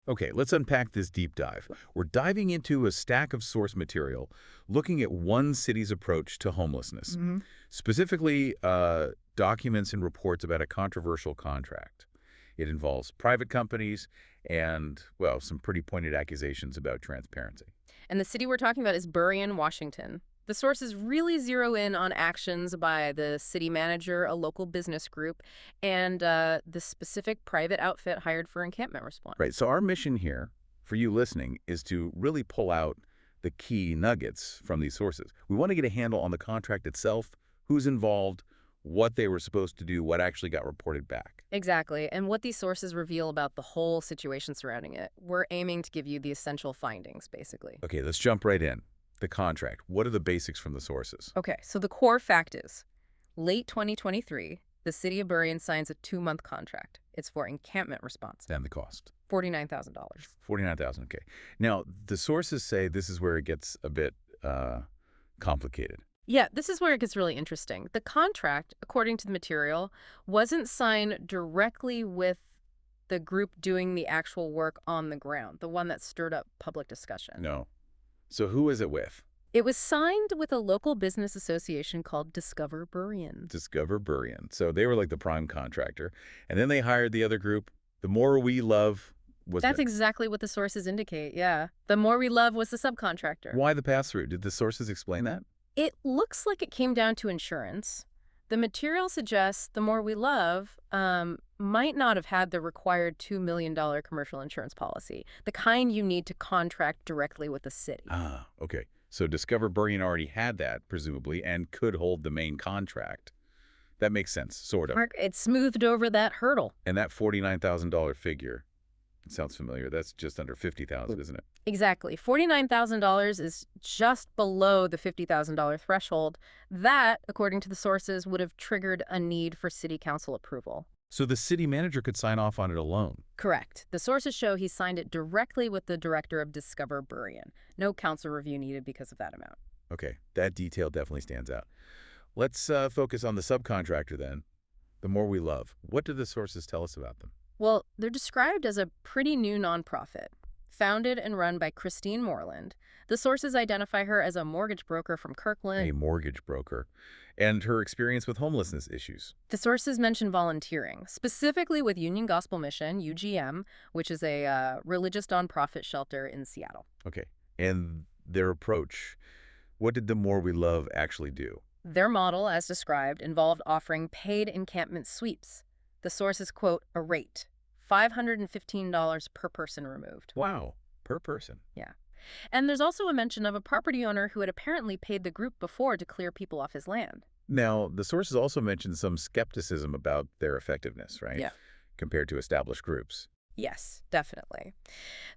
Okay, let's unpack this deep dive. We're diving into a stack of source material, looking at one city's approach to homelessness, specifically documents and reports about a controversial contract. It involves private companies and, well, some pretty pointed accusations about transparency. And the city we're talking about is Burien, Washington. The sources really zero in on actions by the city manager, a local business group, and the specific private outfit hired for encampment response. Right, so our mission here, for you listening, is to really pull out the key nuggets from these sources. We want to get a handle on the contract itself, who's involved, what they were supposed to do, what actually got reported back. Exactly, and what these sources reveal about the whole situation surrounding it. We're aiming to give you the essential findings, basically. Okay, let's jump right in. The contract. What are the basics from the sources? Okay, so the core fact is, late 2023, the City of Burien signs a 2-month contract. It's for encampment response. And the cost? $49,000. $49,000, okay. Now, the sources say this is where it gets a bit complicated. Yeah, this is where it gets really interesting. The contract, according to the material, wasn't signed directly with the group doing the actual work on the ground, the one that stirred up public discussion. No. So who is it with? It was signed with a local business association called Discover Burien. Discover Burien. So they were like the prime contractor. And then they hired the other group. The More We Love was... That's exactly what the sources indicate, yeah. The More We Love was the subcontractor. Why the pass-through? Did the sources explain that? It looks like it came down to insurance. The material suggests the More We Love might not have had the required $2 million commercial insurance policy, the kind you need to contract directly with the city. Ah, okay. So Discover Burien already had that, presumably, and could hold the main contract. That makes sense, sort of. Mark, it smoothed over that hurdle. And that $49,000 figure, it sounds familiar. That's just under $50,000, isn't it? Exactly. $49,000 is just below the $50,000 threshold. That, according to the sources, would have triggered a need for city council approval. So the city manager could sign off on it alone? Correct. The sources show he signed it directly with the director of Discover Burien. No council review needed because of that amount. Okay, that detail definitely stands out. Let's focus on the subcontractor then. The More We Love. What do the sources tell us about them? Well, they're described as a pretty new nonprofit, founded and run by Kristine Moreland. The sources identify her as a mortgage broker from Kirkland. A mortgage broker. And her experience with homelessness issues. The sources mention volunteering, specifically with Union Gospel Mission, UGM, which is a religious nonprofit shelter in Seattle. Okay. And their approach, what did the More We Love actually do? Their model, as described, involved offering paid encampment sweeps. The sources quote a rate, $515 per person removed. Wow, per person. Yeah. And there's also a mention of a property owner who had apparently paid the group before to clear people off his land. Now, the sources also mentioned some skepticism about their effectiveness, right? Yeah. Compared to established groups. Yes, definitely.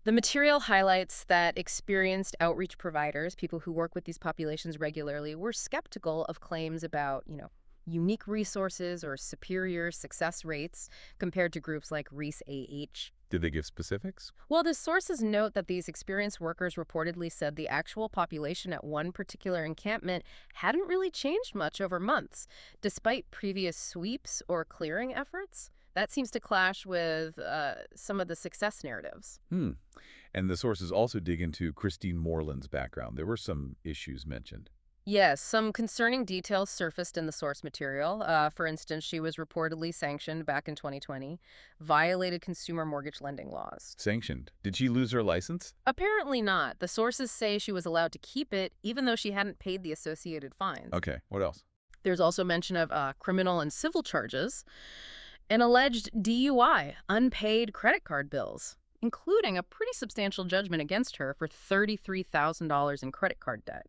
The material highlights that experienced outreach providers, people who work with these populations regularly, were skeptical of claims about, unique resources or superior success rates compared to groups like REACE-AH. Did they give specifics? Well, the sources note that these experienced workers reportedly said the actual population at one particular encampment hadn't really changed much over months, despite previous sweeps or clearing efforts. That seems to clash with some of the success narratives. And the sources also dig into Kristine Moreland's background. There were some issues mentioned. Yes, some concerning details surfaced in the source material. For instance, she was reportedly sanctioned back in 2020, violated consumer mortgage lending laws. Sanctioned? Did she lose her license? Apparently not. The sources say she was allowed to keep it, even though she hadn't paid the associated fines. Okay, what else? There's also mention of criminal and civil charges, an alleged DUI, unpaid credit card bills, including a pretty substantial judgment against her for $33,000 in credit card debt.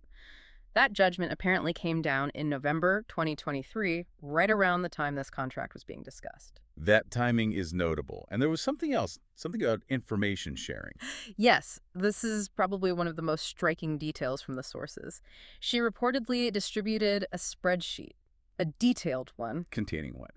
That judgment apparently came down in November 2023, right around the time this contract was being discussed. That timing is notable. And there was something else, something about information sharing. Yes, this is probably one of the most striking details from the sources. She reportedly distributed a spreadsheet, a detailed one. Containing what?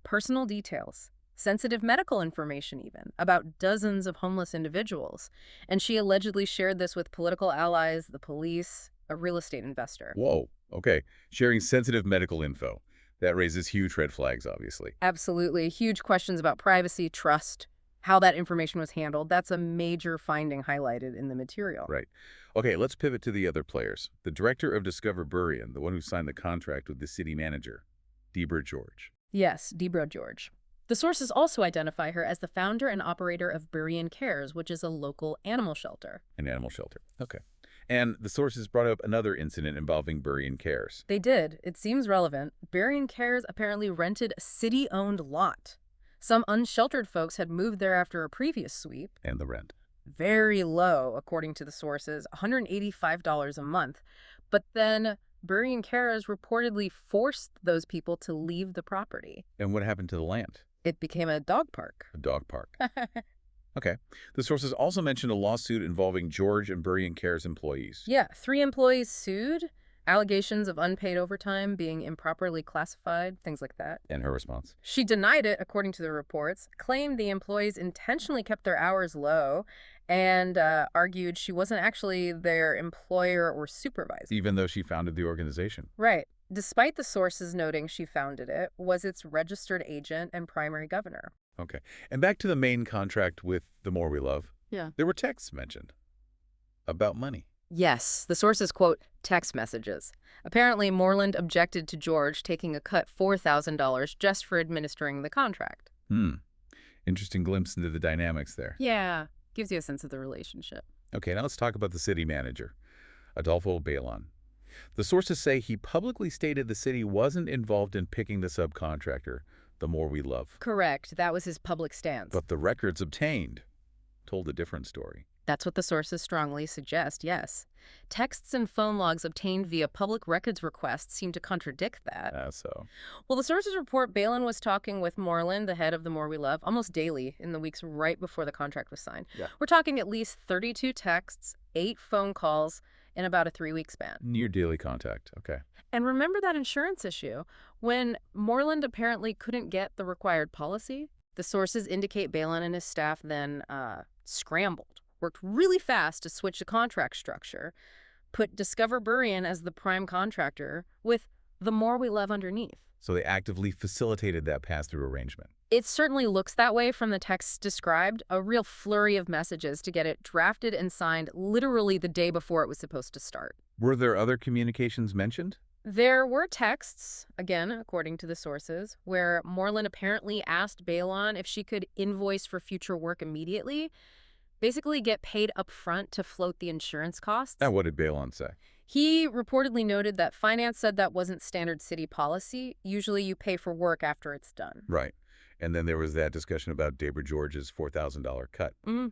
Personal details, sensitive medical information even, about dozens of homeless individuals. And she allegedly shared this with political allies, the police, a real estate investor. Whoa, okay. Sharing sensitive medical info. That raises huge red flags, obviously. Absolutely. Huge questions about privacy, trust, how that information was handled. That's a major finding highlighted in the material. Right. Okay, let's pivot to the other players. The director of Discover Burien, the one who signed the contract with the city manager, George. Yes, Debra George. The sources also identify her as the founder and operator of Burien Cares, which is a local animal shelter. An animal shelter. Okay. And the sources brought up another incident involving Burien Cares. They did. It seems relevant. Burien Cares apparently rented a city-owned lot. Some unsheltered folks had moved there after a previous sweep. And the rent. Very low, according to the sources, $185 a month. But then Burien Cares reportedly forced those people to leave the property. And what happened to the land? It became a dog park. A dog park. Okay. The sources also mentioned a lawsuit involving George and Burien Cares employees. Yeah, 3 employees sued. Allegations of unpaid overtime, being improperly classified, things like that. And her response? She denied it, according to the reports, claimed the employees intentionally kept their hours low, and argued she wasn't actually their employer or supervisor. Even though she founded the organization. Right. Despite the sources noting she founded it, was its registered agent and primary governor. Okay. And back to the main contract with The More We Love. Yeah. There were texts mentioned about money. Yes, the sources quote text messages. Apparently, Moreland objected to George taking a cut $4,000 just for administering the contract. Interesting glimpse into the dynamics there. Yeah, gives you a sense of the relationship. Okay, now let's talk about the city manager, Adolfo Bailon. The sources say he publicly stated the city wasn't involved in picking the subcontractor, The More We Love. Correct, that was his public stance. But the records obtained told a different story. That's what the sources strongly suggest, yes. Texts and phone logs obtained via public records requests seem to contradict that. Well, the sources report Bailon was talking with Moreland, the head of The More We Love, almost daily in the weeks right before the contract was signed. Yeah. We're talking at least 32 texts, 8 phone calls in about a 3-week span. Near daily contact, okay. And remember that insurance issue? When Moreland apparently couldn't get the required policy, the sources indicate Bailon and his staff then scrambled. Worked really fast to switch the contract structure, put Discover Burien as the prime contractor with The More We Love underneath. So they actively facilitated that pass-through arrangement. It certainly looks that way from the texts described, a real flurry of messages to get it drafted and signed literally the day before it was supposed to start. Were there other communications mentioned? There were texts, again, according to the sources, where Moreland apparently asked Bailon if she could invoice for future work immediately, basically get paid up front to float the insurance costs. And what did Bailon say? He reportedly noted that finance said that wasn't standard city policy. Usually you pay for work after it's done. Right. And then there was that discussion about Debra George's $4,000 cut. Mm-hmm.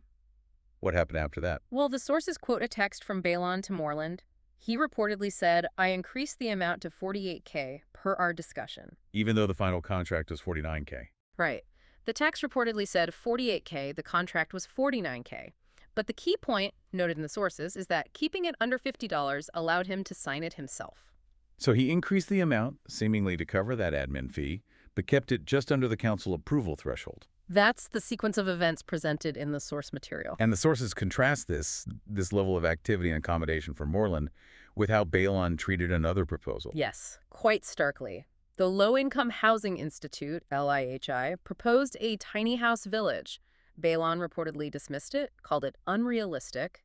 What happened after that? Well, the sources quote a text from Bailon to Moreland. He reportedly said, "I increased the amount to $48K per our discussion." Even though the final contract was $49K. Right. The text reportedly said $48K, the contract was $49K. But the key point, noted in the sources, is that keeping it under $50 allowed him to sign it himself. So he increased the amount, seemingly to cover that admin fee, but kept it just under the council approval threshold. That's the sequence of events presented in the source material. And the sources contrast this level of activity and accommodation for Moreland with how Bailon treated another proposal. Yes, quite starkly. The Low-Income Housing Institute, LIHI, proposed a tiny house village. Bailon reportedly dismissed it, called it unrealistic,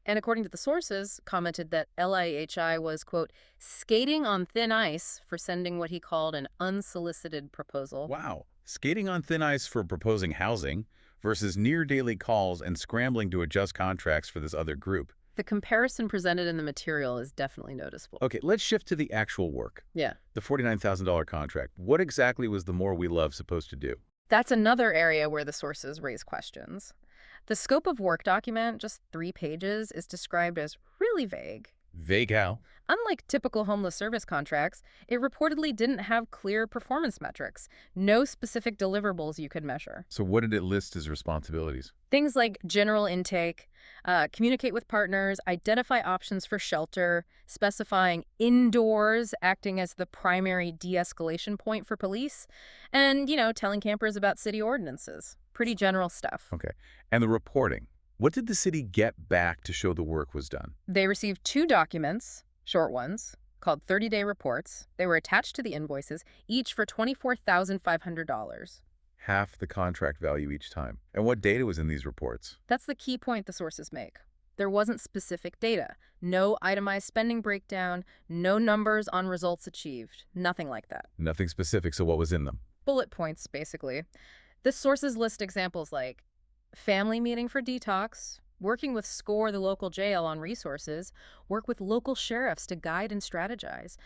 and according to the sources, commented that LIHI was, quote, skating on thin ice for sending what he called an unsolicited proposal. Wow. Skating on thin ice for proposing housing versus near-daily calls and scrambling to adjust contracts for this other group. The comparison presented in the material is definitely noticeable. Okay, let's shift to the actual work. Yeah. The $49,000 contract. What exactly was The More We Love supposed to do? That's another area where the sources raise questions. The scope of work document, just 3 pages, is described as really vague. Vague how? Unlike typical homeless service contracts, it reportedly didn't have clear performance metrics, no specific deliverables you could measure. So what did it list as responsibilities? Things like general intake, communicate with partners, identify options for shelter, specifying indoors acting as the primary de-escalation point for police, and, telling campers about city ordinances. Pretty general stuff. Okay. And the reporting. What did the city get back to show the work was done? They received 2 documents, short ones, called 30-day reports. They were attached to the invoices, each for $24,500. half the contract value each time. And what data was in these reports? That's the key point the sources make. There wasn't specific data. No itemized spending breakdown, no numbers on results achieved. Nothing like that. Nothing specific, so what was in them? Bullet points, basically. The sources list examples like family meeting for detox, working with SCORE, the local jail, on resources, work with local sheriffs to guide and strategize,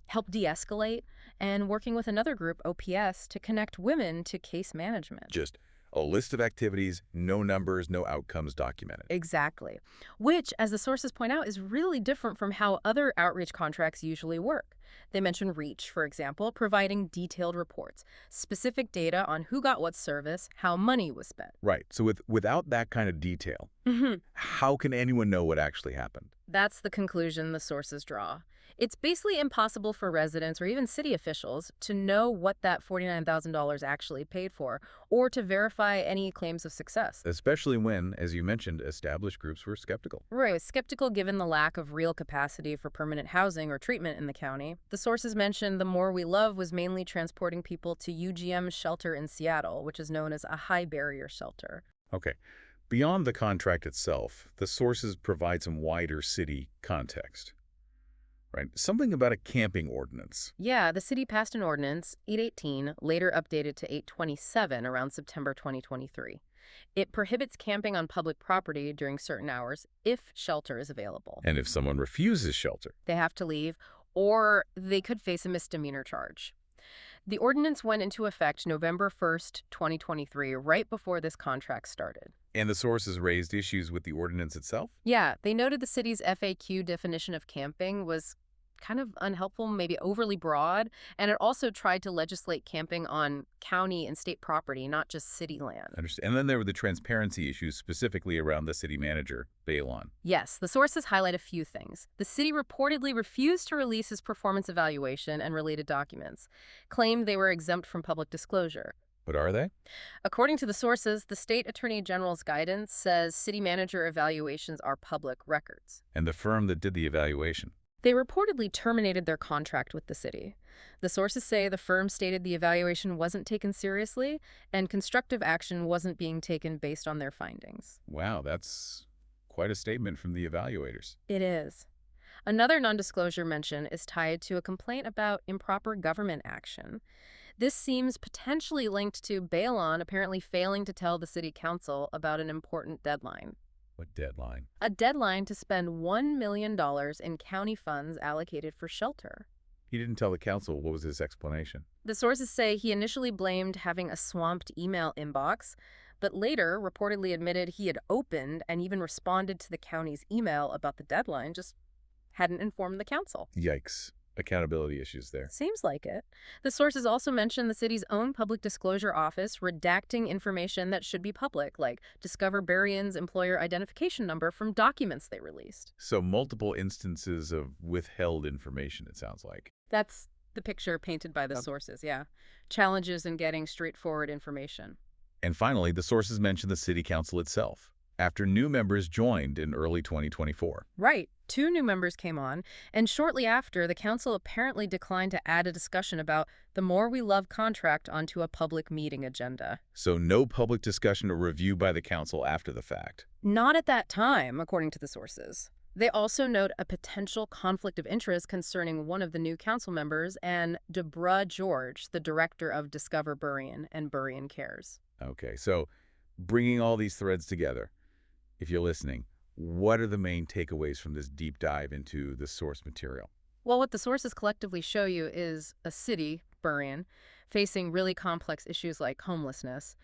help de-escalate, and working with another group, OPS, to connect women to case management. Just a list of activities, no numbers, no outcomes documented. Exactly. Which, as the sources point out, is really different from how other outreach contracts usually work. They mention REACH, for example, providing detailed reports, specific data on who got what service, how money was spent. Right. So without that kind of detail, how can anyone know what actually happened? That's the conclusion the sources draw. It's basically impossible for residents or even city officials to know what that $49,000 actually paid for or to verify any claims of success. Especially when, as you mentioned, established groups were skeptical. Right, skeptical given the lack of real capacity for permanent housing or treatment in the county. The sources mentioned the More We Love was mainly transporting people to UGM's shelter in Seattle, which is known as a high barrier shelter. Okay. Beyond the contract itself, the sources provide some wider city context. Right. Something about a camping ordinance. Yeah, the city passed an ordinance, 818, later updated to 827 around September 2023. It prohibits camping on public property during certain hours if shelter is available. And if someone refuses shelter, They have to leave, or they could face a misdemeanor charge. The ordinance went into effect November 1st, 2023, right before this contract started. and the sources raised issues with the ordinance itself? Yeah, they noted the city's FAQ definition of camping was kind of unhelpful, maybe overly broad, and it also tried to legislate camping on county and state property, not just city land. Understand. And then there were the transparency issues specifically around the city manager, Bailon. Yes, the sources highlight a few things. The city reportedly refused to release his performance evaluation and related documents, claimed they were exempt from public disclosure. But are they? According to the sources, the state attorney general's guidance says city manager evaluations are public records. And the firm that did the evaluation? They reportedly terminated their contract with the city. The sources say the firm stated the evaluation wasn't taken seriously and constructive action wasn't being taken based on their findings. Wow, that's quite a statement from the evaluators. It is. Another non-disclosure mention is tied to a complaint about improper government action. This seems potentially linked to Bailon apparently failing to tell the city council about an important deadline. What deadline? A deadline to spend $1 million in county funds allocated for shelter. He didn't tell the council. What was his explanation? The sources say he initially blamed having a swamped email inbox, but later reportedly admitted he had opened and even responded to the county's email about the deadline, just hadn't informed the council. Yikes. Accountability issues there. Seems like it. The sources also mention the city's own public disclosure office redacting information that should be public, like Discover Burien's employer identification number from documents they released. So multiple instances of withheld information, it sounds like. That's the picture painted by the sources, yeah. Challenges in getting straightforward information. And finally, the sources mention the city council itself, after new members joined in early 2024. Right. 2 new members came on, and shortly after, the council apparently declined to add a discussion about the More We Love contract onto a public meeting agenda. So no public discussion or review by the council after the fact. Not at that time, according to the sources. They also note a potential conflict of interest concerning one of the new council members and Deborah George, the director of Discover Burien and Burien Cares. Okay, so bringing all these threads together, if you're listening, what are the main takeaways from this deep dive into the source material? Well, what the sources collectively show you is a city, Burien, facing really complex issues like homelessness,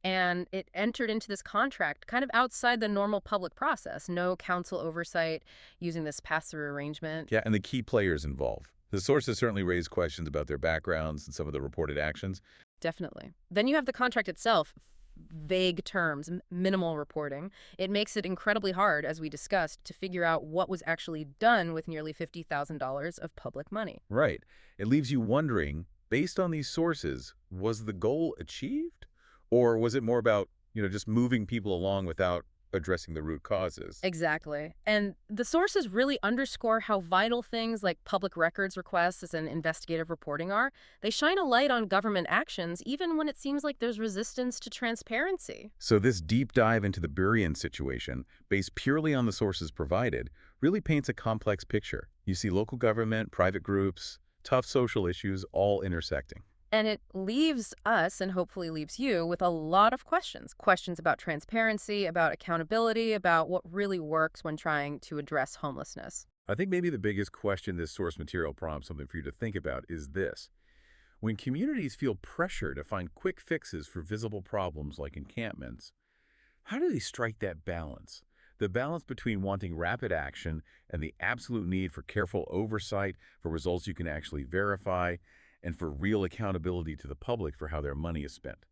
and it entered into this contract kind of outside the normal public process. No council oversight using this pass-through arrangement. Yeah, and the key players involved. The sources certainly raised questions about their backgrounds and some of the reported actions. Definitely. Then you have the contract itself. Vague terms, minimal reporting. It makes it incredibly hard, as we discussed, to figure out what was actually done with nearly $50,000 of public money. Right. It leaves you wondering, based on these sources, was the goal achieved? Or was it more about, just moving people along without addressing the root causes. Exactly. And the sources really underscore how vital things like public records requests and investigative reporting are. They shine a light on government actions even when it seems like there's resistance to transparency. So this deep dive into the Burien situation, based purely on the sources provided, really paints a complex picture. You see local government, private groups, tough social issues all intersecting. And it leaves us, and hopefully leaves you, with a lot of questions. Questions about transparency, about accountability, about what really works when trying to address homelessness. I think maybe the biggest question this source material prompts something for you to think about is this. When communities feel pressure to find quick fixes for visible problems like encampments, how do they strike that balance? The balance between wanting rapid action and the absolute need for careful oversight for results you can actually verify and for real accountability to the public for how their money is spent.